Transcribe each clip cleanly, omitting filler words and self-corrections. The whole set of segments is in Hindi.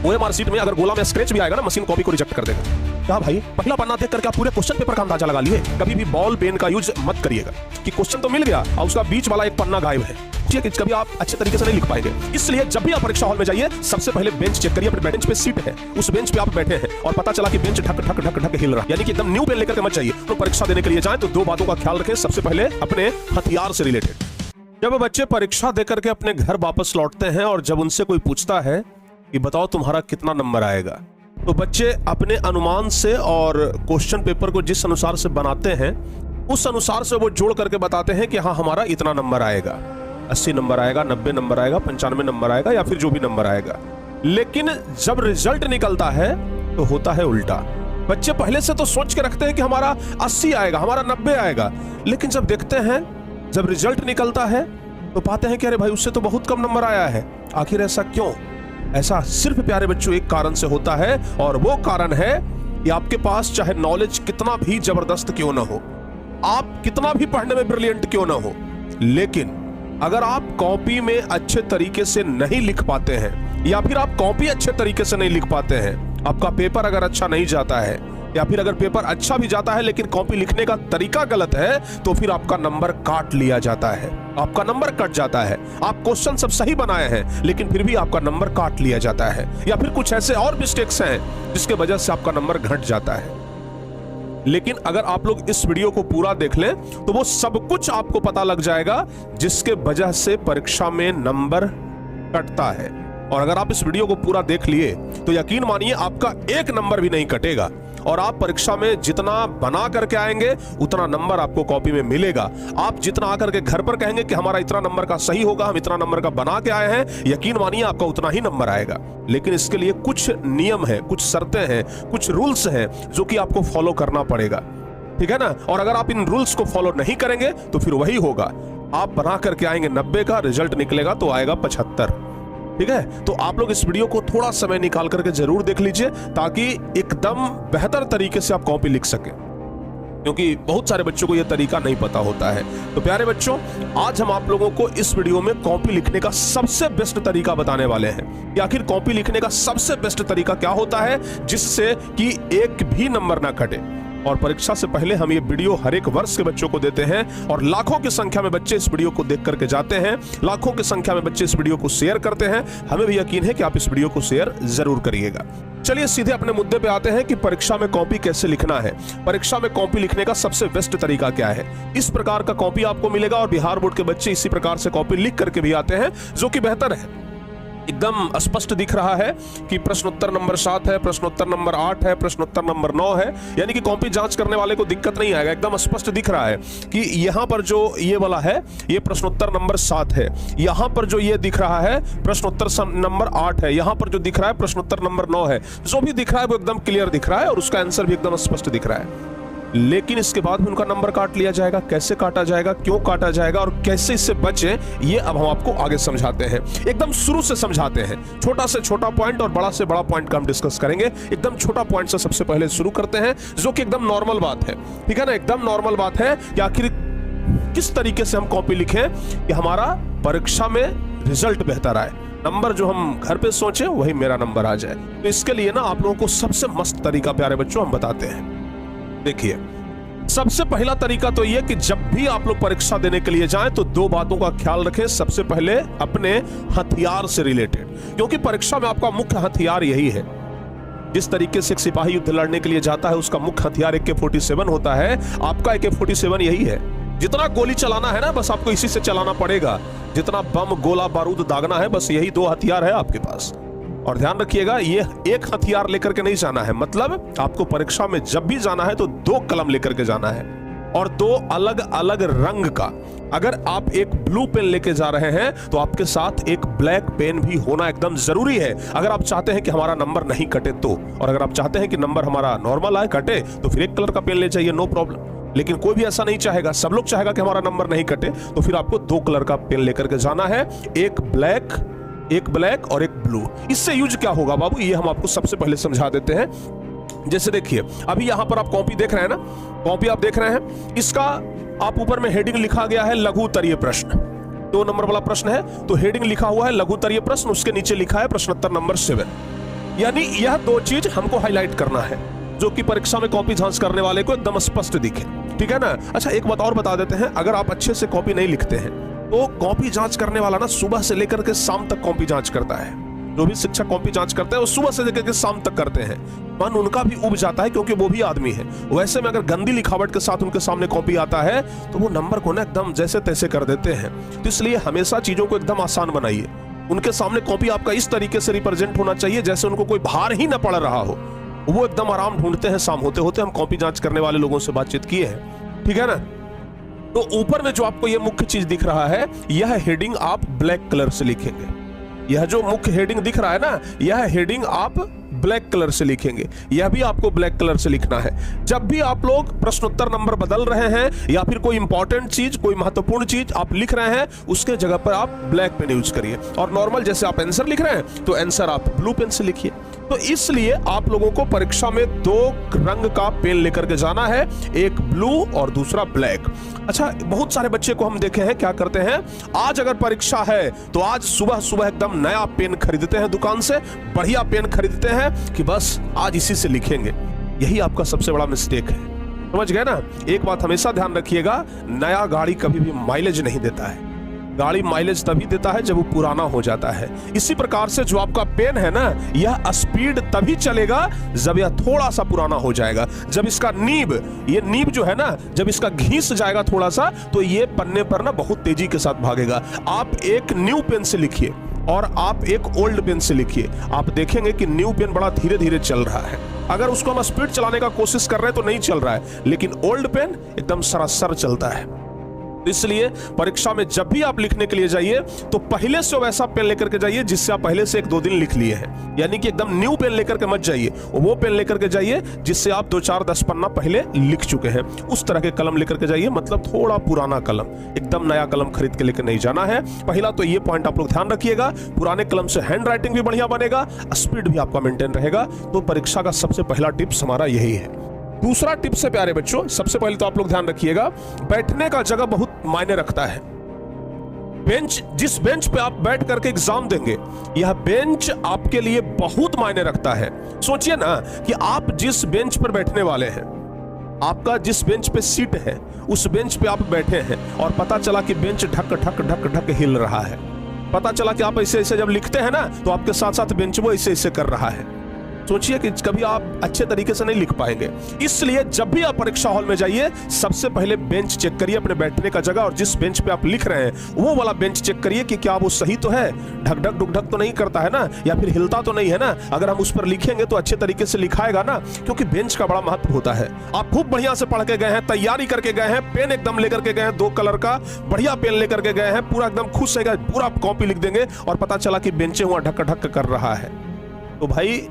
OMR शीट में अगर गोला में स्क्रैच भी आएगा ना, मशीन कॉपी को रिजेक्ट कर देगा। क्या भाई, पहला पन्ना देख करके आप पूरे क्वेश्चन पेपर का अंदाजा लगा लिए? कभी भी बॉल पेन का यूज मत करिएगा कि क्वेश्चन तो मिल गया और उसका बीच वाला एक पन्ना गायब है, ठीक है, कभी आप अच्छे तरीके से नहीं लिख पाएंगे। इसलिए जब भी आप परीक्षा हॉल में जाइए, सबसे पहले बेंच चेक करिए, अपने बेंच पे सीट है, उस बेंच पे आप बैठे हैं और पता चला कि बेंच ढक ढक ढक ढक हिल रहा है, यानी कि एकदम न्यू पेन लेकर के मत जाइए। तो परीक्षा देने के लिए जाएं तो दो बातों का ख्याल रखें। सबसे पहले अपने हथियार से रिलेटेड। जब बच्चे परीक्षा देकर के अपने घर वापस लौटते हैं और जब उनसे कोई पूछता है कि बताओ तुम्हारा कितना नंबर आएगा, तो बच्चे अपने अनुमान से और क्वेश्चन पेपर को जिस अनुसार से बनाते हैं उस अनुसार से वो जोड़ करके बताते हैं कि हाँ हमारा इतना नंबर आएगा, 80 नंबर आएगा, 90 नंबर आएगा, 95 नंबर आएगा या फिर जो भी नंबर आएगा। लेकिन जब रिजल्ट निकलता है तो होता है उल्टा। बच्चे पहले से तो सोच के रखते हैं कि हमारा 80 आएगा, हमारा 90 आएगा, लेकिन जब देखते हैं, जब रिजल्ट निकलता है तो पाते हैं कि अरे भाई उससे तो बहुत कम नंबर आया है। आखिर ऐसा क्यों? ऐसा सिर्फ प्यारे बच्चों एक कारण से होता है और वो कारण है कि आपके पास चाहे नॉलेज कितना भी जबरदस्त क्यों ना हो, आप कितना भी पढ़ने में ब्रिलियंट क्यों ना हो, लेकिन अगर आप कॉपी में अच्छे तरीके से नहीं लिख पाते हैं या फिर आप कॉपी अच्छे तरीके से नहीं लिख पाते हैं, आपका पेपर अगर अच्छा नहीं जाता है या फिर अगर पेपर अच्छा भी जाता है लेकिन कॉपी लिखने का तरीका गलत है, तो फिर आपका नंबर काट लिया जाता है, आपका नंबर कट जाता है। आप क्वेश्चन सब सही बनाए हैं लेकिन फिर भी आपका नंबर काट लिया जाता है, या फिर कुछ ऐसे और मिस्टेक्स हैं जिसके वजह से आपका नंबर घट जाता है। लेकिन अगर आप लोग इस वीडियो को पूरा देख लें तो वो सब कुछ आपको पता लग जाएगा जिसके वजह से परीक्षा में नंबर कटता है। और अगर आप इस वीडियो को पूरा देख लिए तो यकीन मानिए आपका एक नंबर भी नहीं कटेगा और आप परीक्षा में जितना बना करके आएंगे उतना नंबर आपको कॉपी में मिलेगा। आप जितना आकर के घर पर कहेंगे कि हमारा इतना नंबर का सही होगा, हम इतना नंबर का बना के आए हैं, यकीन मानिए आपका उतना ही नंबर आएगा। लेकिन इसके लिए कुछ नियम है, कुछ शर्तें हैं, कुछ रूल्स हैं जो कि आपको फॉलो करना पड़ेगा, ठीक है ना। और अगर आप इन रूल्स को फॉलो नहीं करेंगे तो फिर वही होगा, आप बना करके आएंगे 90 का, रिजल्ट निकलेगा तो आएगा 75, ठीक है। तो आप लोग इस वीडियो को थोड़ा समय निकाल करके जरूर देख लीजिए ताकि एकदम बेहतर तरीके से आप कॉपी लिख सकें, क्योंकि बहुत सारे बच्चों को यह तरीका नहीं पता होता है। तो प्यारे बच्चों, आज हम आप लोगों को इस वीडियो में कॉपी लिखने का सबसे बेस्ट तरीका बताने वाले हैं कि आखिर कॉपी लिखने का सबसे बेस्ट तरीका क्या होता है जिससे कि एक भी नंबर ना कटे। और परीक्षा से पहले हम ये वीडियो हर एक वर्ष के बच्चों को देते हैं और लाखों की संख्या में बच्चे इस वीडियो को देख करके जाते हैं, लाखों की संख्या में बच्चे इस वीडियो को शेयर करते हैं। हमें भी यकीन है कि आप इस वीडियो को शेयर जरूर करिएगा। चलिए सीधे अपने मुद्दे पे आते हैं कि परीक्षा में कॉपी कैसे लिखना है। परीक्षा में कॉपी लिखने का सबसे बेस्ट तरीका क्या है। इस प्रकार का कॉपी आपको मिलेगा और बिहार बोर्ड के बच्चे इसी प्रकार से कॉपी लिख करके भी आते हैं, जो कि बेहतर है। एकदम स्पष्ट दिख रहा है कि प्रश्नोत्तर नंबर 7 है, प्रश्नोत्तर नंबर 8 है, प्रश्नोत्तर नंबर 9 है, यानी कि कॉपी जांच करने वाले को दिक्कत नहीं आएगा। एकदम स्पष्ट दिख रहा है कि यहाँ पर जो ये वाला है ये प्रश्नोत्तर नंबर 7 है, यहाँ पर जो ये दिख रहा है प्रश्नोत्तर नंबर 8 है, यहाँ पर जो दिख रहा है प्रश्नोत्तर नंबर 9 है। जो भी दिख रहा है वो एकदम क्लियर दिख रहा है और उसका आंसर भी एकदम स्पष्ट दिख रहा है। लेकिन इसके बाद भी उनका नंबर काट लिया जाएगा। कैसे काटा जाएगा, क्यों काटा जाएगा और कैसे इससे बचे, ये अब हम आपको आगे समझाते हैं। एकदम शुरू से समझाते हैं, छोटा से छोटा पॉइंट और बड़ा से बड़ा पॉइंट का हम डिस्कस करेंगे। एकदम छोटा पॉइंट से सबसे पहले शुरू करते हैं, जो कि एकदम नॉर्मल बात है, ठीक है ना। एकदम नॉर्मल बात है कि आखिर किस तरीके से हम कॉपी लिखें कि हमारा परीक्षा में रिजल्ट बेहतर आए, नंबर जो हम घर पे सोचे वही मेरा नंबर आ जाए। तो इसके लिए ना आप लोगों को सबसे मस्त तरीका प्यारे बच्चों हम बताते हैं। देखिए, सबसे पहला तरीका तो यह कि जब भी आप लोग परीक्षा देने के लिए जाएं तो दो बातों का ख्याल रखें। सबसे पहले अपने हथियार से रिलेटेड, क्योंकि परीक्षा में आपका मुख्य हथियार यही है। जिस तरीके से एक सिपाही युद्ध लड़ने के लिए जाता है उसका मुख्य हथियार AK-47 होता है, आपका AK-47 यही है। जितना गोली चलाना है ना बस आपको इसी से चलाना पड़ेगा, जितना बम गोला बारूद दागना है बस यही दो हथियार है आपके पास। और ध्यान रखिएगा, ये एक हथियार लेकर के नहीं जाना है, मतलब आपको परीक्षा में जब भी जाना है तो दो कलम लेकर के जाना है और दो अलग अलग रंग का। अगर आप एक ब्लू पेन लेके जा रहे हैं तो आपके साथ एक ब्लैक पेन भी होना एकदम जरूरी है, अगर आप चाहते हैं कि हमारा नंबर नहीं कटे तो। और अगर आप चाहते हैं कि नंबर हमारा नॉर्मल आए, कटे, तो फिर एक कलर का पेन ले जाइए, नो प्रॉब्लम। लेकिन कोई भी ऐसा नहीं चाहेगा, सब लोग चाहेगा कि हमारा नंबर नहीं कटे, तो फिर आपको दो कलर का पेन लेकर के जाना है, एक ब्लैक और एक ब्लू। इससे यूज क्या होगा बाबू, ये हम आपको सबसे पहले समझा देते हैं। जैसे देखिए, अभी यहां पर आप कॉपी देख रहे हैं ना, कॉपी आप देख रहे हैं, इसका आप ऊपर में हेडिंग लिखा गया है लघु उत्तरीय प्रश्न, 2 नंबर वाला प्रश्न है तो हेडिंग लिखा हुआ है लघु उत्तरीय प्रश्न, उसके नीचे लिखा है प्रश्नोत्तर नंबर 7। यानी यह दो चीज हमको हाईलाइट करना है जो कि परीक्षा में कॉपी जांच करने वाले को एकदम स्पष्ट दिखे, ठीक है ना। अच्छा, एक बात और बता देते हैं, अगर आप अच्छे से कॉपी नहीं लिखते हैं तो कॉपी जांच करने वाला ना सुबह से लेकर के शाम तक कॉपी जांच करता है। जो भी शिक्षक कॉपी जांच करते हैं वो सुबह से लेकर के शाम तक करते हैं। मन उनका भी उब जाता है क्योंकि वो भी आदमी है। वैसे में अगर गंदी लिखावट के साथ उनके सामने कॉपी आता है तो वो नंबर को ना एकदम जैसे तैसे कर देते हैं। तो इसलिए हमेशा चीजों को एकदम आसान बनाइए। उनके सामने कॉपी आपका इस तरीके से रिप्रेजेंट होना चाहिए जैसे उनको कोई भार ही न पड़ रहा हो। वो एकदम आराम ढूंढते हैं। शाम होते होते हम कॉपी जांच करने वाले लोगों से बातचीत किए हैं, ठीक है ना। तो ऊपर में जो आपको ये मुख्य चीज दिख रहा है, यह हेडिंग आप ब्लैक कलर से लिखेंगे। यह जो मुख्य हेडिंग दिख रहा है ना, यह हेडिंग आप ब्लैक कलर से लिखेंगे। यह भी आपको ब्लैक कलर से लिखना है। जब भी आप लोग प्रश्नोत्तर नंबर बदल रहे हैं या फिर कोई इंपॉर्टेंट चीज, कोई महत्वपूर्ण चीज आप लिख रहे हैं, उसके जगह पर आप ब्लैक पेन यूज करिए। और नॉर्मल जैसे आप आंसर लिख रहे हैं तो आंसर आप ब्लू पेन से लिखिए। तो इसलिए आप लोगों को परीक्षा में दो रंग का पेन लेकर के जाना है, एक ब्लू और दूसरा ब्लैक। अच्छा, बहुत सारे बच्चे को हम देखे हैं क्या करते हैं, आज अगर परीक्षा है तो आज सुबह सुबह एकदम नया पेन खरीदते हैं दुकान से, बढ़िया पेन खरीदते हैं कि बस आज इसी से लिखेंगे। यही आपका सबसे बड़ा मिस्टेक है, समझ गए ना। एक बात हमेशा ध्यान रखिएगा, नया गाड़ी कभी भी माइलेज नहीं देता है। गाड़ी माइलेज तभी देता है जब वो पुराना हो जाता है। इसी प्रकार से जो आपका पेन है ना, यह स्पीड तभी चलेगा जब यह थोड़ा सा पुराना हो जाएगा। जब इसका ये नीब जो है ना, जब इसका घिस जाएगा थोड़ा सा, तो ये पन्ने पर ना बहुत तेजी के साथ भागेगा। आप एक न्यू पेन से लिखिए और आप एक ओल्ड पेन से लिखिए, आप देखेंगे कि न्यू पेन बड़ा धीरे धीरे चल रहा है। अगर उसको हम स्पीड चलाने का कोशिश कर रहे हैं तो नहीं चल रहा है, लेकिन ओल्ड पेन एकदम सरासर चलता है। इसलिए परीक्षा में जब भी आप लिखने के लिए जाइए तो पहले से वैसा पेन लेकर के जाइए जिससे आप पहले से 1-2 दिन लिख लिए हैं। यानी कि एकदम न्यू पेन लेकर के मत जाइए, वो पेन लेकर के जाइए जिससे आप 2-4-10 पन्ना पहले लिख चुके हैं। उस तरह के कलम लेकर के जाइए, मतलब थोड़ा पुराना कलम, एकदम नया कलम खरीद के लेकर नहीं जाना है। पहला तो ये पॉइंट आप लोग ध्यान रखिएगा, पुराने कलम से हैंड राइटिंग भी बढ़िया बनेगा, स्पीड भी आपका मेंटेन रहेगा। तो परीक्षा का सबसे पहला टिप्स हमारा यही है। दूसरा टिप्स है प्यारे बच्चों, सबसे पहले तो आप लोग ध्यान रखिएगा, बैठने का जगह बहुत मायने रखता है। बेंच, जिस बेंच पे आप बैठ करके एग्जाम देंगे, यह बेंच आपके लिए बहुत मायने रखता है। सोचिए ना कि आप जिस बेंच पर बैठने वाले हैं, आपका जिस बेंच पे सीट है, उस बेंच पे आप बैठे हैं और पता चला कि बेंच ढक ढक ढक ढक हिल रहा है। पता चला कि आप ऐसे ऐसे जब लिखते हैं ना, तो आपके साथ साथ बेंच वो ऐसे ऐसे कर रहा है। सोचिए कि कभी आप अच्छे तरीके से नहीं लिख पाएंगे। इसलिए जब भी आप परीक्षा हॉल में जाइए, सबसे पहले बेंच चेक करिए, अपने बैठने का जगह, और जिस बेंच पे आप लिख रहे हैं वो वाला बेंच चेक करिए कि क्या वो सही तो है, ढक ढक डुक ढक तो नहीं करता है ना, या फिर हिलता तो नहीं है ना। अगर हम उस पर लिखेंगे तो अच्छे तरीके से लिखाएगा ना, क्योंकि बेंच का बड़ा महत्व होता है। आप खूब बढ़िया से पढ़ के गए हैं, तैयारी करके गए हैं, पेन एकदम लेकर के गए हैं, 2 कलर का बढ़िया पेन लेकर के गए हैं, पूरा एकदम खुश है, पूरा कॉपी लिख देंगे और पता चला कि बेंचे हुआ ढक ढक कर रहा है। तो भाई,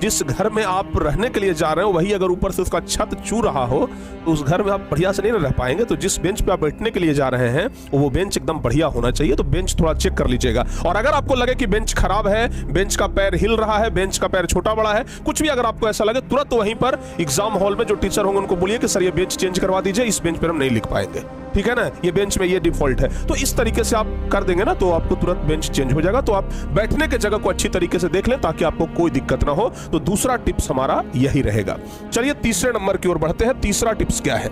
जिस घर में आप रहने के लिए जा रहे हो वही अगर ऊपर से उसका छत चू रहा हो तो उस घर में आप बढ़िया से नहीं रह पाएंगे। तो जिस बेंच पे आप बैठने के लिए जा रहे हैं वो बेंच एकदम बढ़िया होना चाहिए। तो बेंच थोड़ा चेक कर लीजिएगा। और अगर आपको लगे कि बेंच खराब है, बेंच का पैर हिल रहा है, बेंच का पैर छोटा बड़ा है, कुछ भी अगर आपको ऐसा लगे, तुरंत वहीं पर एग्जाम हॉल में जो टीचर होंगे उनको बोलिए कि सर ये बेंच चेंज करवा दीजिए, इस बेंच पर हम नहीं लिख पाएंगे, ठीक है ना, ये बेंच में ये डिफॉल्ट है। तो इस तरीके से आप कर देंगे ना तो आपको तुरंत बेंच चेंज हो जाएगा। तो आप बैठने के जगह को अच्छी तरीके से देख लें ताकि आपको कोई दिक्कत ना हो। तो दूसरा टिप्स हमारा यही रहेगा। चलिए तीसरे नंबर की ओर बढ़ते हैं। तीसरा टिप्स क्या है?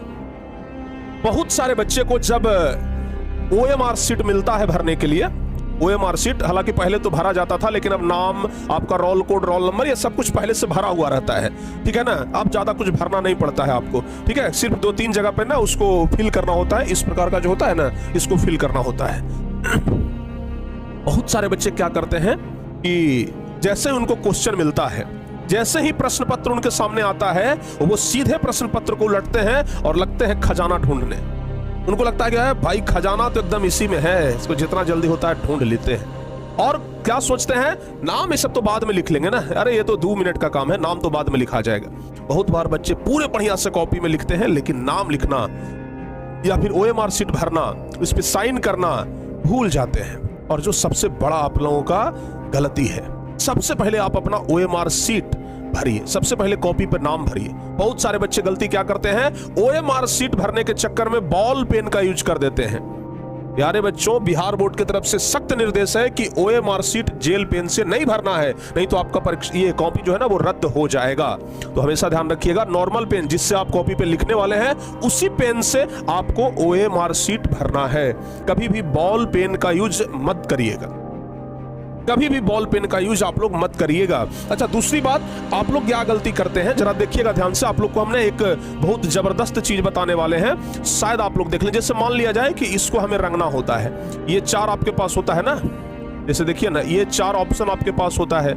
बहुत सारे बच्चे को जब OMR सीट मिलता है भरने के लिए, OMR सीट हालांकि पहले तो भरा जाता था, लेकिन अब नाम, आपका रोल कोड, रोल नंबर, ये सब कुछ पहले से भरा हुआ रहता है, ठीक है ना। अब ज्यादा कुछ भरना नहीं पड़ता है आपको, ठीक है। सिर्फ 2-3 जगह पे ना उसको फिल करना होता है, इस प्रकार का जो होता है ना, इसको फिल करना होता है। बहुत सारे बच्चे क्या करते हैं कि जैसे उनको क्वेश्चन मिलता है, जैसे ही प्रश्न पत्र उनके सामने आता है, वो सीधे प्रश्न पत्र को उलटते हैं और लगते हैं खजाना ढूंढने। उनको लगता है कि भाई खजाना तो एकदम इसी में है, इसको जितना जल्दी होता है ढूंढ लेते हैं। और क्या सोचते हैं, नाम ये सब तो बाद में लिख लेंगे ना, अरे ये तो 2 मिनट का काम है, नाम तो बाद में लिखा जाएगा। बहुत बार बच्चे पूरे बढ़िया से कॉपी में लिखते हैं, लेकिन नाम लिखना या फिर OMR सीट भरना, उस पर साइन करना भूल जाते हैं। और जो सबसे बड़ा आप लोगों का गलती है, सबसे पहले आप अपना OMR सीट भरिए, सबसे पहले कॉपी पर नाम भरिए। बहुत सारे बच्चे गलती क्या करते हैं, OMR सीट भरने के चक्कर में बॉल पेन का यूज कर देते हैं। प्यारे बच्चों, बिहार बोर्ड की तरफ से सख्त निर्देश है कि OMR शीट जेल पेन से नहीं भरना है, नहीं तो आपका ये कॉपी जो है ना वो रद्द हो जाएगा। तो हमेशा ध्यान रखिएगा, नॉर्मल पेन जिससे आप कॉपी पे लिखने वाले हैं उसी पेन से आपको OMR शीट भरना है। कभी भी बॉल पेन का यूज मत करिएगा, कभी भी बॉल पेन का यूज आप लोग मत करिएगा। अच्छा, दूसरी बात, आप लोग क्या गलती करते हैं जरा देखिएगा ध्यान से। आप लोग को हमने एक बहुत जबरदस्त चीज बताने वाले हैं, शायद आप लोग देख लें। जैसे मान लिया जाए कि इसको हमें रंगना होता है, ये 4 आपके पास होता है ना, जैसे देखिए ना, ये 4 ऑप्शन आपके पास होता है।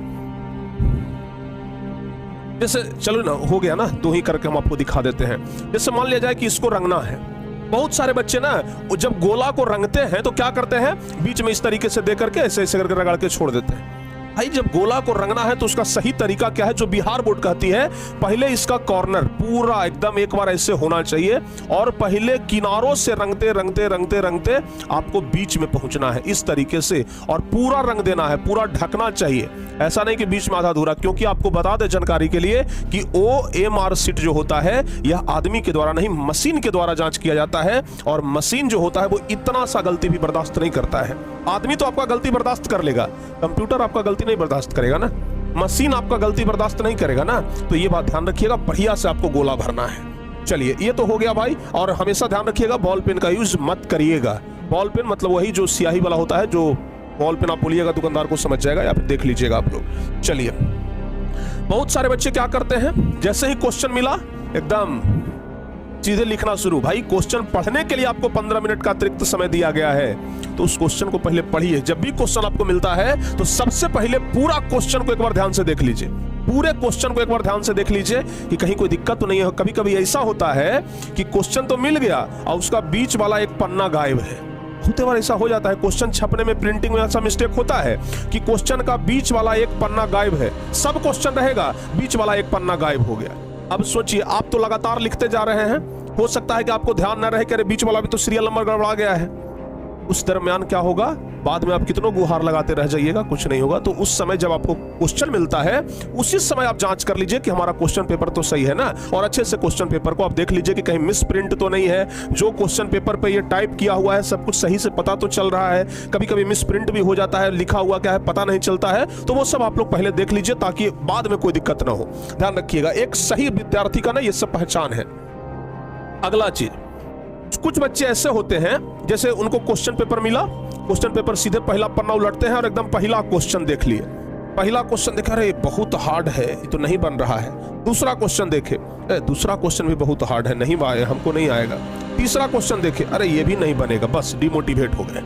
जैसे चलो ना, हो गया ना, 2 ही करके हम आपको दिखा देते हैं। जैसे मान लिया जाए कि इसको रंगना है। बहुत सारे बच्चे ना जब गोला को रंगते हैं तो क्या करते हैं, बीच में इस तरीके से दे करके ऐसे ऐसे करके रगड़ के छोड़ देते हैं। भाई, जब गोला को रंगना है तो उसका सही तरीका क्या है, जो बिहार बोर्ड कहती है, पहले इसका कॉर्नर पूरा एकदम एक बार ऐसे होना चाहिए और पहले किनारों से रंगते रंगते रंगते रंगते आपको बीच में पहुंचना है इस तरीके से, और पूरा रंग देना है, पूरा ढकना चाहिए। ऐसा नहीं कि बीच में आधा अधूरा, क्योंकि आपको बता दे जानकारी के लिए कि OMR शीट जो होता है यह आदमी के द्वारा नहीं, मशीन के द्वारा जांच किया जाता है, और मशीन जो होता है वो इतना सा गलती भी बर्दाश्त नहीं करता है। आदमी तो आपका गलती बर्दाश्त कर लेगा, कंप्यूटर आपका गलती नहीं बर्दाश्त करेगा ना, मशीन आपका गलती बर्दाश्त नहीं करेगा ना। तो ये बात ध्यान रखिएगा, बढ़िया से आपको गोला भरना है। चलिए, ये तो हो गया भाई। और हमेशा ध्यान रखिएगा, बॉल पेन का यूज मत करिएगा। बॉल पेन मतलब वही जो स्याही वाला होता है, जो बॉल पेन आप बोलिएगा दुकानदार को समझ जाएगा, या फिर देख लीजिएगा आप लोग। चलिए, बहुत सारे बच्चे क्या करते हैं, जैसे ही क्वेश्चन मिला एकदम सीधे लिखना शुरू। भाई, क्वेश्चन पढ़ने के लिए आपको 15 मिनट का अतिरिक्त समय दिया गया है, तो उस क्वेश्चन को पहले पढ़िए। जब भी क्वेश्चन आपको मिलता है तो सबसे पहले पूरा क्वेश्चन को एक बार ध्यान से देख लीजिए, पूरे क्वेश्चन को एक बार ध्यान से देख लीजिए कि कहीं कोई दिक्कत तो नहीं है। कभी कभी ऐसा होता है कि क्वेश्चन तो मिल गया और उसका बीच वाला एक पन्ना गायब है। होते बार ऐसा हो जाता है, क्वेश्चन छपने में, प्रिंटिंग में ऐसा मिस्टेक होता है कि क्वेश्चन का बीच वाला एक पन्ना गायब है। सब क्वेश्चन रहेगा, बीच वाला एक पन्ना गायब हो गया। अब सोचिए, आप तो लगातार लिखते जा रहे हैं, हो सकता है कि आपको ध्यान न रहे कि अरे बीच वाला भी तो सीरियल नंबर गड़बड़ा गया है। उस दरमियान क्या होगा, बाद में आप कितनों गुहार लगाते रह जाइएगा, कुछ नहीं होगा। तो उस समय जब आपको क्वेश्चन मिलता है, उसी समय आप जांच कर लीजिए कि हमारा क्वेश्चन पेपर तो सही है ना, और अच्छे से क्वेश्चन पेपर को आप देख लीजिए कि कहीं मिस प्रिंट तो नहीं है। जो क्वेश्चन पेपर पे ये टाइप किया हुआ है सब कुछ सही से पता तो चल रहा है। कभी कभी मिस प्रिंट भी हो जाता है, लिखा हुआ क्या है पता नहीं चलता है, तो वो सब आप लोग पहले देख लीजिए ताकि बाद में कोई दिक्कत ना हो। ध्यान रखिएगा, एक सही विद्यार्थी का ना ये सब पहचान है। अगला चीज, कुछ बच्चे ऐसे होते हैं, जैसे उनको क्वेश्चन पेपर मिला, क्वेश्चन पेपर सीधे पहला पन्ना उलटते हैं और एकदम पहला क्वेश्चन देख लिए। पहला क्वेश्चन देखा, अरे बहुत हार्ड है, ये तो नहीं बन रहा है। दूसरा क्वेश्चन देखे, दूसरा क्वेश्चन भी बहुत हार्ड है, नहीं हमको नहीं आएगा। तीसरा क्वेश्चन देखे, अरे ये भी नहीं बनेगा, बस डिमोटिवेट हो गए।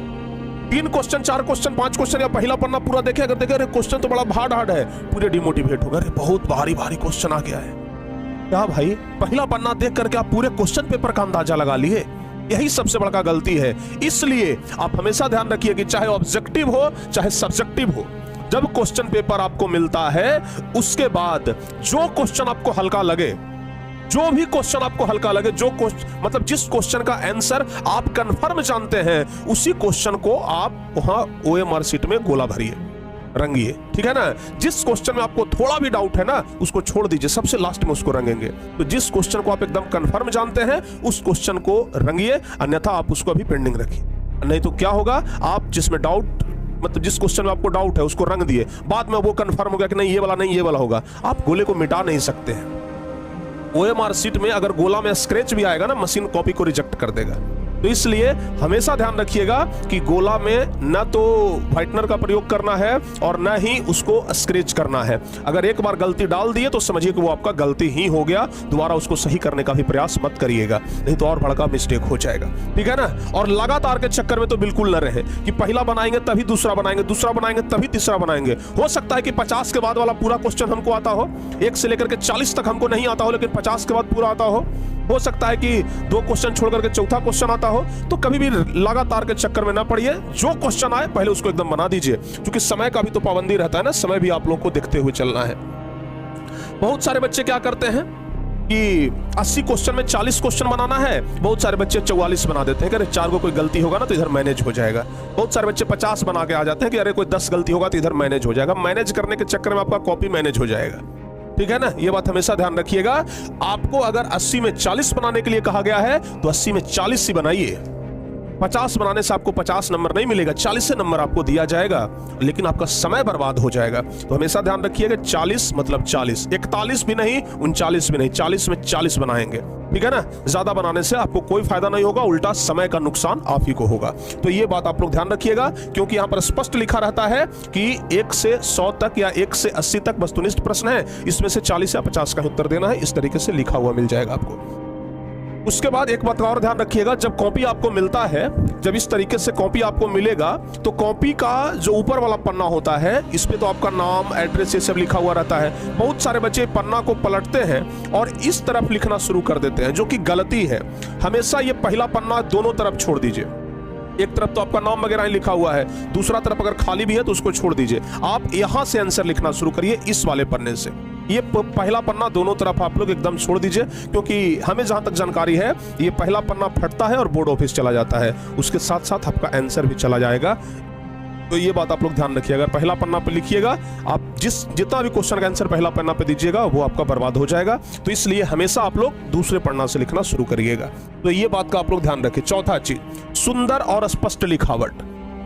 3 क्वेश्चन, 4 क्वेश्चन, 5 क्वेश्चन, या पहला पन्ना पूरा देखे, अगर देखे अरे क्वेश्चन तो बड़ा हार्ड है, पूरे डिमोटिवेट हो गए, अरे बहुत भारी भारी क्वेश्चन आ गया है। क्या भाई, पहला पन्ना देख करके आप पूरे क्वेश्चन पेपर का अंदाजा लगा लिए? यही सबसे बड़ा गलती है। इसलिए आप हमेशा ध्यान रखिए कि चाहे ऑब्जेक्टिव हो चाहे सब्जेक्टिव हो, जब क्वेश्चन पेपर आपको मिलता है उसके बाद जो क्वेश्चन आपको हल्का लगे, जो भी क्वेश्चन आपको हल्का लगे, जो क्वेश्चन मतलब जिस क्वेश्चन का आंसर आप कंफर्म जानते हैं, उसी क्वेश्चन को आप वहां OMR शीट में गोला भरिए, रंगिए। ठीक है ना। जिस क्वेश्चन में आपको थोड़ा भी डाउट है ना, उसको छोड़ दीजिए, सबसे लास्ट में उसको रंगेंगे। तो जिस क्वेश्चन को आप एकदम कंफर्म जानते हैं उस क्वेश्चन को रंगिए, अन्यथा आप उसको अभी पेंडिंग रखिए। नहीं तो क्या होगा, आप जिसमें डाउट मतलब जिस क्वेश्चन में आपको डाउट है उसको रंग दिए, बाद में वो कंफर्म हो गया कि नहीं ये वाला नहीं ये वाला होगा, आप गोले को मिटा नहीं सकते हैं। OMR शीट में अगर गोला में स्क्रैच भी आएगा ना, मशीन कॉपी को रिजेक्ट कर देगा। तो इसलिए हमेशा ध्यान रखिएगा कि गोला में न तो व्हाइटनर का प्रयोग करना है और न ही उसको स्क्रैच करना है। अगर एक बार गलती डाल दिए तो समझिए कि वो आपका गलती ही हो गया, दोबारा उसको सही करने का भी प्रयास मत करिएगा, नहीं तो और बड़ा मिस्टेक हो जाएगा। ठीक है ना। और लगातार के चक्कर में तो बिल्कुल न रहे कि पहला बनाएंगे तभी दूसरा बनाएंगे, दूसरा बनाएंगे तभी तीसरा बनाएंगे। हो सकता है कि 50 के बाद वाला पूरा क्वेश्चन हमको आता हो, 1 से लेकर के 40 तक हमको नहीं आता हो, लेकिन 50 के बाद पूरा आता हो सकता है कि 2 क्वेश्चन छोड़ करके चौथा क्वेश्चन आता हो। तो कभी भी लगातार के चक्कर में ना पड़िए, जो क्वेश्चन आए पहले उसको एकदम बना दीजिए, क्योंकि समय का भी तो पाबंदी रहता है ना, समय भी आप लोगों को देखते हुए चलना है। बहुत सारे बच्चे क्या करते हैं कि 80 क्वेश्चन में 40 क्वेश्चन बनाना है, बहुत सारे बच्चे 44 बना देते हैं कि अरे 4 को कोई गलती होगा ना तो इधर मैनेज हो जाएगा। बहुत सारे बच्चे 50 बना के आ जाते हैं कि अरे कोई 10 गलती होगा तो इधर मैनेज हो जाएगा। मैनेज करने के चक्कर में आपका कॉपी मैनेज हो जाएगा। ठीक है ना, ये बात हमेशा ध्यान रखिएगा। आपको अगर 80 में 40 बनाने के लिए कहा गया है तो 80 में 40 ही बनाइए, 50 बनाने से आपको 50 नंबर नहीं मिलेगा, 40 से नंबर आपको दिया जाएगा, लेकिन आपका समय बर्बाद हो जाएगा। तो हमेशा ध्यान रखिएगा 40 मतलब 40, 41 भी नहीं, 39 भी नहीं, 40 में 40 बनाएंगे, ठीक है ना। ज्यादा बनाने से आपको कोई फायदा नहीं होगा, उल्टा समय का नुकसान आप ही को होगा। तो ये बात आप लोग ध्यान रखिएगा, क्योंकि यहां पर स्पष्ट लिखा रहता है कि 1 से 100 तक या 1 से 80 तक वस्तुनिष्ठ प्रश्न है, इसमें से 40 या 50 का उत्तर देना है। इस तरीके से लिखा हुआ मिल जाएगा आपको। उसके बाद एक बात और ध्यान रखिएगा, जब कॉपी आपको मिलता है, जब इस तरीके से कॉपी आपको मिलेगा, तो कॉपी का जो ऊपर वाला पन्ना होता है, इस पे तो आपका नाम, एड्रेस, ये सब लिखा हुआ रहता है। बहुत सारे बच्चे पन्ना को पलटते हैं और इस तरफ लिखना शुरू कर देते हैं, जो कि गलती है। हमेशा ये पहला पन्ना दोनों तरफ छोड़ दीजिए। एक तरफ तो आपका नाम वगैरह लिखा हुआ है, दूसरा तरफ अगर खाली भी है तो उसको छोड़ दीजिए। आप यहां से आंसर लिखना शुरू करिए, इस वाले पन्ने से। ये पहला पन्ना दोनों तरफ आप लोग एकदम छोड़ दीजिए, क्योंकि हमें जहां तक जानकारी है, ये पहला पन्ना फटता है और बोर्ड ऑफिस चला जाता है, उसके साथ साथ आपका आंसर भी चला जाएगा। तो ये बात आप लोग ध्यान रखिएगा। पहला पन्ना पे लिखिएगा, आप जितना भी क्वेश्चन का आंसर पहला पन्ना पे दीजिएगा वो आपका बर्बाद हो जाएगा। तो इसलिए हमेशा आप लोग दूसरे पन्ना से लिखना शुरू करिएगा। तो ये बात का आप लोग ध्यान रखिए। चौथा चीज, सुंदर और स्पष्ट लिखावट।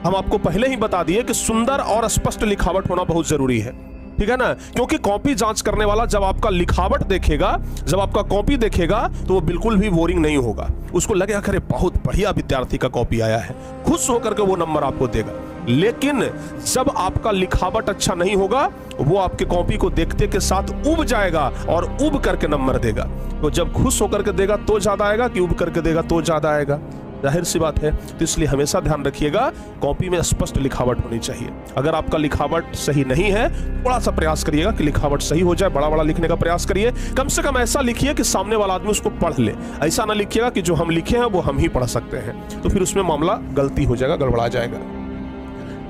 हम आपको पहले ही बता दिए कि सुंदर और स्पष्ट लिखावट होना बहुत जरूरी है, ठीक है ना। क्योंकि कॉपी जांच करने वाला जब आपका लिखावट देखेगा, जब आपका कॉपी देखेगा, तो वो बिल्कुल भी बोरिंग नहीं होगा। उसको लगेगा अरे बहुत बढ़िया विद्यार्थी का कॉपी आया है, खुश होकर के वो नंबर आपको देगा। लेकिन जब आपका लिखावट अच्छा नहीं होगा, वो आपके कॉपी को देखते के साथ उब जाएगा और उब करके नंबर देगा। तो जब खुश होकर के देगा तो ज्यादा आएगा, कि उब करके देगा तो ज्यादा आएगा? जाहिर सी बात है। तो इसलिए हमेशा ध्यान रखिएगा, कॉपी में स्पष्ट लिखावट होनी चाहिए। अगर आपका लिखावट सही नहीं है, थोड़ा सा प्रयास करिएगा कि लिखावट सही हो जाए, बड़ा बड़ा लिखने का प्रयास करिए। कम से कम ऐसा लिखिए कि सामने वाला आदमी उसको पढ़ ले। ऐसा ना लिखिएगा कि जो हम लिखे हैं वो हम ही पढ़ सकते हैं, तो फिर उसमें मामला गलती हो जाएगा, गड़बड़ा जाएगा,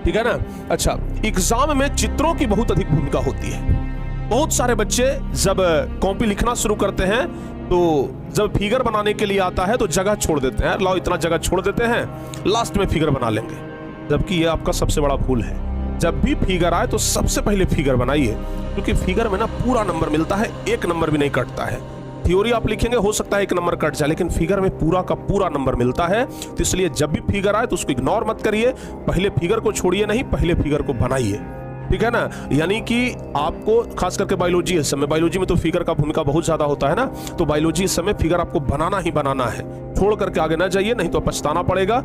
ठीक है ना। अच्छा, एग्जाम में चित्रों की बहुत अधिक भूमिका होती है। बहुत सारे बच्चे जब कॉपी लिखना शुरू करते हैं, तो जब फिगर बनाने के लिए आता है तो जगह छोड़ देते हैं, लाओ इतना जगह छोड़ देते हैं, लास्ट में फिगर बना लेंगे। जबकि ये आपका सबसे बड़ा भूल है। जब भी फिगर आए तो सबसे पहले फिगर बनाइए, क्योंकि फिगर में ना पूरा नंबर मिलता है, एक नंबर भी नहीं कटता है। थ्योरी आप लिखेंगे हो सकता है एक नंबर कट जाए, लेकिन फिगर में पूरा का पूरा नंबर मिलता है। तो इसलिए जब भी फिगर आए तो उसको इग्नोर मत करिए, पहले फिगर को छोड़िए नहीं, पहले फिगर को बनाइए, ठीक है ना। यानी कि आपको खास करके बायोलॉजी इस समय, बायोलॉजी में तो फिगर का भूमिका बहुत ज्यादा होता है ना, तो बायोलॉजी इस समय फिगर आपको बनाना ही बनाना है, छोड़ करके आगे ना जाइए, नहीं तो पछताना पड़ेगा।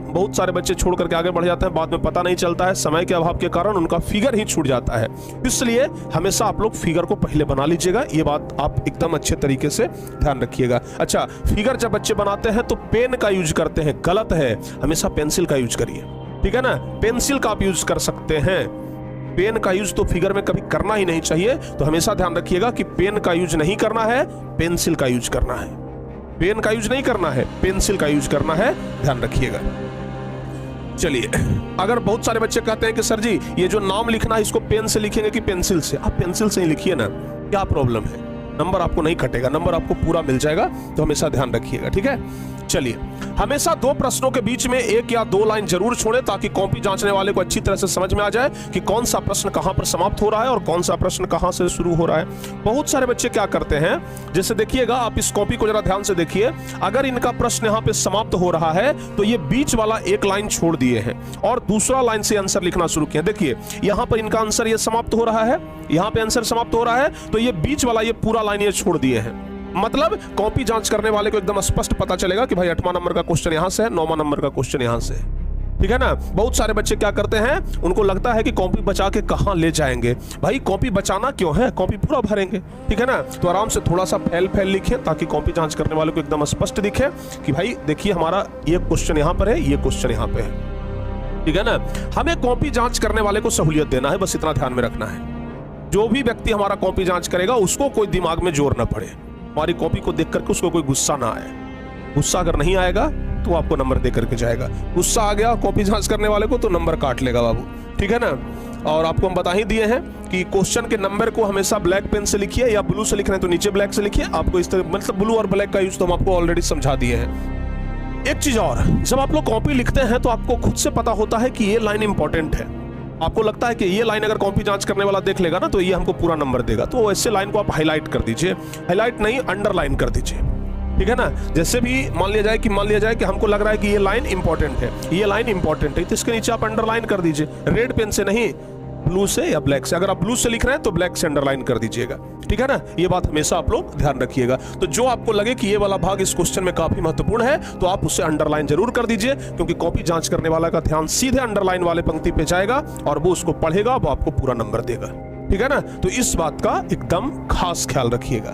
बहुत सारे बच्चे छोड़ करके आगे बढ़ जाते हैं, बाद में पता नहीं चलता है, समय के अभाव के कारण उनका फिगर ही छूट जाता है। इसलिए हमेशा आप लोग फिगर को पहले बना लीजिएगा, ये बात आप एकदम अच्छे तरीके से ध्यान रखिएगा। अच्छा, फिगर जब बच्चे बनाते हैं तो पेन का यूज करते हैं, गलत है, हमेशा पेंसिल का यूज करिए, ठीक है ना। पेंसिल का आप यूज कर सकते हैं, पेन का यूज तो फिगर में कभी करना ही नहीं चाहिए। तो हमेशा ध्यान रखिएगा कि पेन का यूज नहीं करना है, पेंसिल का यूज करना है। पेन का यूज नहीं करना है, पेंसिल का यूज करना है, ध्यान रखिएगा। चलिए, अगर बहुत सारे बच्चे कहते हैं कि सर जी ये जो नाम लिखना है इसको पेन से लिखेंगे कि पेंसिल से, आप पेंसिल से ही लिखिए ना, क्या प्रॉब्लम है? नंबर आपको नहीं कटेगा, नंबर आपको पूरा मिल जाएगा। तो हमेशा ध्यान रखिएगा, ठीक है। चलिए, हमेशा दो प्रश्नों के बीच में एक या दो लाइन जरूर छोड़े, ताकि कॉपी जांचने वाले को अच्छी तरह से समझ में आ जाए कि कौन सा प्रश्न कहां पर समाप्त हो रहा है और कौन सा प्रश्न कहां से शुरू हो रहा है। बहुत सारे बच्चे क्या करते हैं, जैसे देखिएगा, आप इस कॉपी को जरा ध्यान से देखिए, अगर इनका प्रश्न यहां पे समाप्त हो रहा है तो ये बीच वाला एक लाइन छोड़ दिए हैं और दूसरा लाइन से आंसर लिखना शुरू किया। देखिए यहां पर इनका आंसर ये समाप्त हो रहा है, यहां पे आंसर समाप्त हो रहा है, तो ये बीच वाला ये पूरा लाइन ये छोड़ दिए हैं। मतलब कॉपी जांच करने वाले को एकदम स्पष्ट पता चलेगा कि भाई 8वां नंबर का क्वेश्चन यहां से है, 9वां नंबर का क्वेश्चन यहां से है, ठीक है ना। बहुत सारे बच्चे क्या करते हैं, उनको लगता है कि कॉपी बचा के कहां ले जाएंगे। भाई कॉपी बचाना क्यों है, कॉपी पूरा भरेंगे, ठीक है ना। तो आराम से थोड़ा सा फैल लिखें, ताकि कॉपी जांच करने वाले को एकदम स्पष्ट दिखे कि भाई देखिए हमारा ये क्वेश्चन यहां पर है, ये क्वेश्चन यहां पे है, ठीक है ना। हमें कॉपी जांच करने वाले को सहूलियत देना है, बस इतना ध्यान में रखना है। जो भी व्यक्ति हमारा कॉपी जांच करेगा उसको कोई दिमाग में जोर न पड़े, हमारी कॉपी को देख करके उसको कोई गुस्सा ना आए। गुस्सा अगर नहीं आएगा तो आपको नंबर दे करके जाएगा, गुस्सा आ गया कॉपी जांच करने वाले को तो नंबर काट लेगा बाबू, ठीक है ना। और आपको हम बता ही दिए हैं कि क्वेश्चन के नंबर को हमेशा ब्लैक पेन से लिखिए, या ब्लू से लिख रहे हैं तो नीचे ब्लैक से लिखिए। आपको इस तरह मतलब ब्लू और ब्लैक का यूज तो हम आपको ऑलरेडी समझा दिए हैं। एक चीज और, जब आप लोग कॉपी लिखते हैं तो आपको खुद से पता होता है कि ये लाइन इंपॉर्टेंट है। आपको लगता है कि ये लाइन अगर कॉपी जांच करने वाला देख लेगा ना तो ये हमको पूरा नंबर देगा, तो ऐसे लाइन को आप हाईलाइट कर दीजिए, हाईलाइट नहीं अंडरलाइन कर दीजिए। ठीक है ना। जैसे भी मान लिया जाए कि हमको लग रहा है कि ये लाइन इंपॉर्टेंट है, ये लाइन इंपॉर्टेंट है, तो इसके नीचे आप अंडरलाइन कर दीजिए, रेड पेन से नहीं, ब्लू से या ब्लैक से। अगर आप ब्लू से लिख रहे हैं तो ब्लैक से अंडरलाइन कर दीजिएगा, ठीक है ना। ये बात हमेशा आप लोग ध्यान रखिएगा। तो जो आपको लगे कि ये वाला भाग इस क्वेश्चन में काफी महत्वपूर्ण है तो आप उसे अंडरलाइन जरूर कर दीजिए, क्योंकि कॉपी जांच करने वाला का ध्यान सीधे अंडरलाइन वाले पंक्ति पे जाएगा और वो उसको पढ़ेगा, वो आपको पूरा नंबर देगा, ठीक है ना। तो इस बात का एकदम खास ख्याल रखिएगा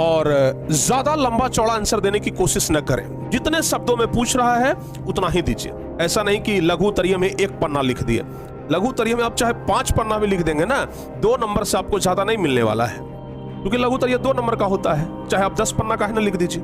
और ज्यादा लंबा चौड़ा आंसर देने की कोशिश न करें। जितने शब्दों में पूछ रहा है उतना ही दीजिए। ऐसा नहीं कि लघु तरीय में 1 पन्ना लिख दिए। लघु तरीय में आप चाहे 5 पन्ना भी लिख देंगे ना, 2 नंबर से आपको ज्यादा नहीं मिलने वाला है, क्योंकि लघु तरीय 2 नंबर का होता है। चाहे आप 10 पन्ना का है ना लिख दीजिए,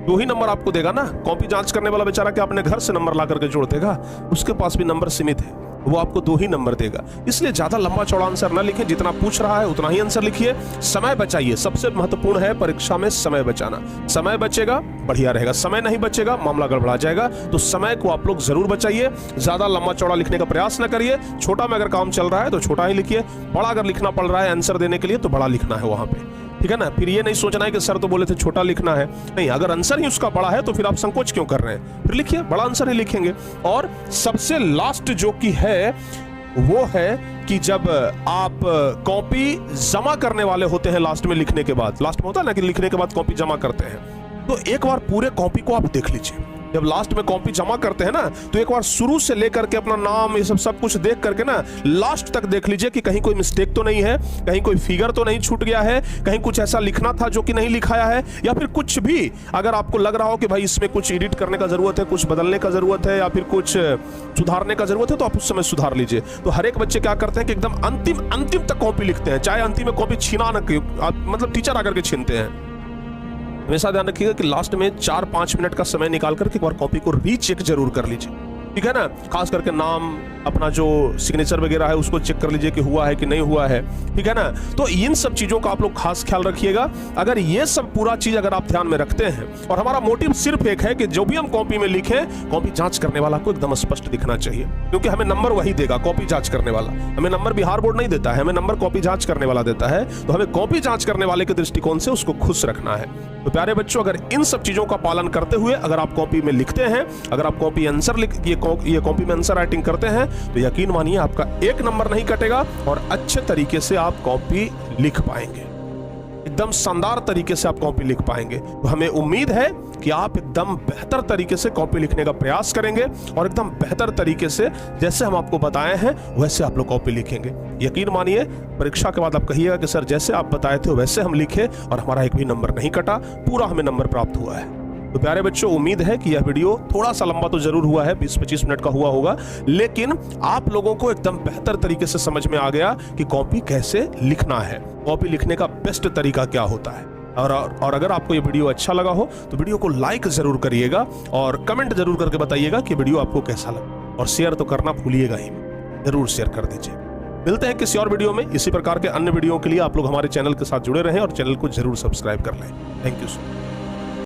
2 ही नंबर आपको देगा ना। कॉपी जांच करने वाला बेचारा क्या अपने घर से नंबर ला करके जोड़ देगा? उसके पास भी नंबर सीमित है, वो आपको 2 ही नंबर देगा। इसलिए ज्यादा लंबा चौड़ा आंसर ना लिखें, जितना पूछ रहा है उतना ही आंसर लिखिए। समय बचाइए, सबसे महत्वपूर्ण है परीक्षा में समय बचाना। समय बचेगा बढ़िया रहेगा, समय नहीं बचेगा मामला गड़बड़ा जाएगा। तो समय को आप लोग जरूर बचाइए, ज्यादा लंबा चौड़ा लिखने का प्रयास न करिए। छोटा में अगर काम चल रहा है तो छोटा ही लिखिए, बड़ा अगर लिखना पड़ रहा है आंसर देने के लिए तो बड़ा लिखना है वहां पे, ठीक है ना। फिर ये नहीं सोचना है कि सर तो बोले थे छोटा लिखना है, नहीं, अगर आंसर ही उसका बड़ा है तो फिर आप संकोच क्यों कर रहे हैं? फिर लिखिए, बड़ा आंसर ही लिखेंगे। और सबसे लास्ट जो की है वो है कि जब आप कॉपी जमा करने वाले होते हैं, लास्ट में लिखने के बाद, लास्ट में होता है ना कि लिखने के बाद कॉपी जमा करते हैं, तो एक बार पूरे कॉपी को आप देख लीजिए। जब लास्ट में कॉपी जमा करते हैं ना तो एक बार शुरू से लेकर के अपना नाम ये सब कुछ देख करके ना लास्ट तक देख लीजिए कि कहीं कोई मिस्टेक तो नहीं है, कहीं कोई फिगर तो नहीं छूट गया है, कहीं कुछ ऐसा लिखना था जो कि नहीं लिखाया है, या फिर कुछ भी अगर आपको लग रहा हो कि भाई इसमें कुछ एडिट करने का जरूरत है, कुछ बदलने का जरूरत है, या फिर कुछ सुधारने का जरूरत है, तो आप उस समय सुधार लीजिए। तो हर एक बच्चे क्या करते हैं कि एकदम अंतिम तक कॉपी लिखते हैं, चाहे अंतिम में कॉपी छीना ना, मतलब टीचर आकर के छीनते हैं। हमेशा ध्यान रखिएगा कि लास्ट में 4-5 मिनट का समय निकाल करके एक बार कॉपी को रीचेक जरूर कर लीजिए, ठीक है ना। खास करके नाम, अपना जो सिग्नेचर वगैरह है उसको चेक कर लीजिए कि हुआ है कि नहीं हुआ है, ठीक है ना। तो इन सब चीजों का आप लोग खास ख्याल रखिएगा। अगर ये सब पूरा चीज अगर आप ध्यान में रखते हैं, और हमारा मोटिव सिर्फ एक है कि जो भी हम कॉपी में लिखें, कॉपी जांच करने वाला को एकदम स्पष्ट दिखना चाहिए, क्योंकि हमें नंबर वही देगा, कॉपी जांच करने वाला। हमें नंबर बिहार बोर्ड नहीं देता है, हमें नंबर कॉपी जांच करने वाला देता है। तो हमें कॉपी जांच करने वाले के दृष्टिकोण से उसको खुश रखना है। तो प्यारे बच्चों, अगर इन सब चीजों का पालन करते हुए अगर आप कॉपी में लिखते हैं, अगर आप कॉपी आंसर ये कॉपी में आंसर राइटिंग करते हैं, तो यकीन मानिए आपका 1 नंबर नहीं कटेगा और अच्छे तरीके से आप कॉपी लिख पाएंगे, एकदम शानदार तरीके से आप कॉपी लिख पाएंगे। तो हमें उम्मीद है कि आप एकदम बेहतर तरीके से कॉपी लिखने का प्रयास करेंगे और एकदम बेहतर तरीके से जैसे हम आपको बताए हैं वैसे आप लोग कॉपी लिखेंगे। यकीन मानिए परीक्षा के बाद आप कहिएगा कि सर जैसे आप बताए थे वैसे हम लिखे और हमारा 1 भी नंबर नहीं कटा, पूरा हमें नंबर प्राप्त हुआ है। तो प्यारे बच्चों, उम्मीद है कि यह वीडियो थोड़ा सा लंबा तो जरूर हुआ है, 20-25 मिनट का हुआ होगा, लेकिन आप लोगों को एकदम बेहतर तरीके से समझ में आ गया कि कॉपी कैसे लिखना है, कॉपी लिखने का बेस्ट तरीका क्या होता है। और अगर आपको ये वीडियो अच्छा लगा हो तो वीडियो को लाइक जरूर करिएगा और कमेंट जरूर करके बताइएगा कि वीडियो आपको कैसा लगा, और शेयर तो करना भूलिएगा ही, जरूर शेयर कर दीजिए। मिलते हैं किसी और वीडियो में। इसी प्रकार के अन्य वीडियो के लिए आप लोग हमारे चैनल के साथ जुड़े रहें और चैनल को जरूर सब्सक्राइब कर लें। Thank you so much.